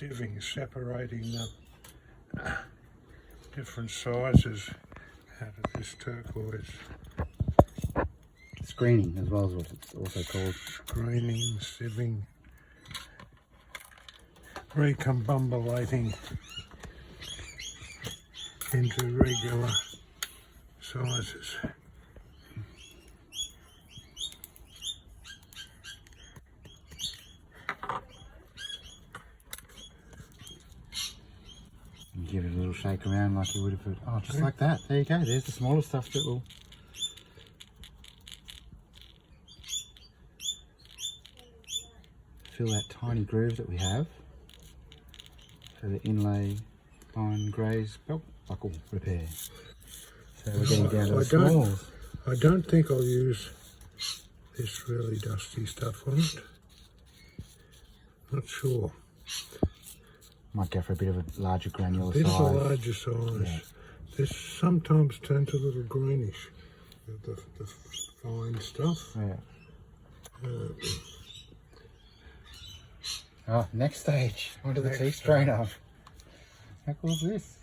sieving, separating the different sizes out of this turquoise. Screening as well is what it's also called. Screening, sieving, recombobulating into regular sizes. And give it a little shake around like you would have. Oh, just like that. There you go. There's the smaller stuff that will. Fill that tiny groove that we have for the inlay fine graze belt buckle repair. So we're getting down to the smalls. I don't think I'll use this really dusty stuff on it. Not sure. Might go for a bit of a larger granular Bit size. of a larger size. Yeah. This sometimes turns a little greenish, the fine stuff. Yeah. Oh, next stage. Onto the tea strainer. How cool is this?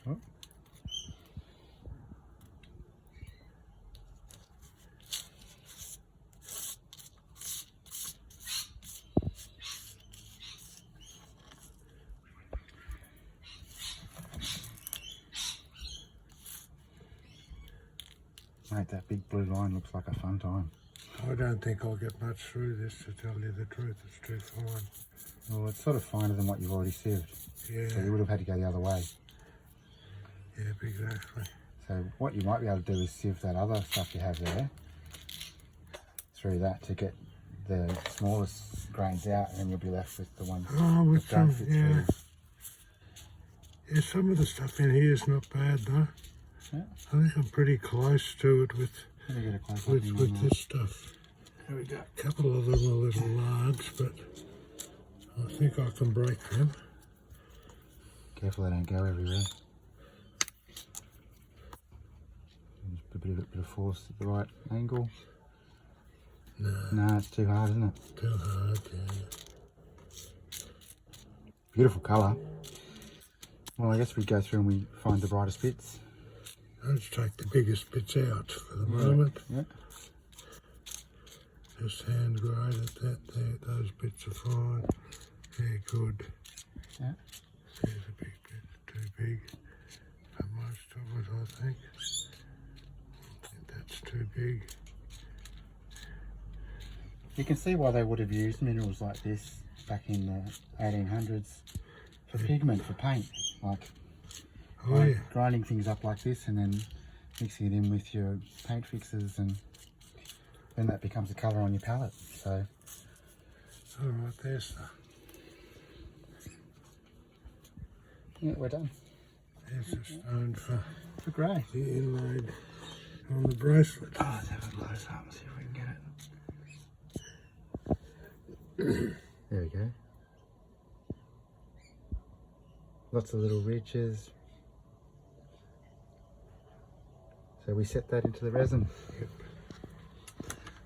Oh. Mate, that big blue line looks like a fun time. I don't think I'll get much through this, to tell you the truth. It's too fine. Well, it's sort of finer than what you've already sieved. Yeah. So you would have had to go the other way. Yeah, exactly. So what you might be able to do is sieve that other stuff you have there through that to get the smallest grains out, and then you'll be left with the ones with that don't some, fit yeah. through. Yeah, some of the stuff in here is not bad though. Yeah. I think I'm pretty close to it with this stuff. There we go. A couple of them are a little large, but I think I can break them. Careful they don't go everywhere. Just put a bit of force at the right angle. No, it's too hard, isn't it? Too hard, yeah. Beautiful colour. Well, I guess we go through and we find the brightest bits. Let's take the biggest bits out for the moment. Yeah. Just hand grade at that. There, those bits are fine. They're good. Yeah. There's a big bit, too big for most of it, I think. I think that's too big. You can see why they would have used minerals like this back in the 1800s for pigment, for paint. Like grinding things up like this and then mixing it in with your paint fixes, and then that becomes a colour on your palette. So, alright, there's yeah, we're done. There's the stone for grey. The inlaid on the bracelet. Oh, let's have a close up and see if we can get it. There we go. Lots of little ridges. So we set that into the resin. Yep.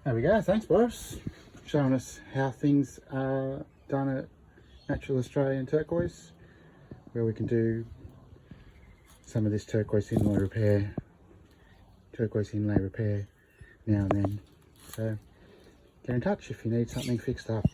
There we go. Thanks, Boris. Showing us how things are done at Natural Australian Turquoise, where we can do some of this turquoise inlay repair now and then. So get in touch if you need something fixed up.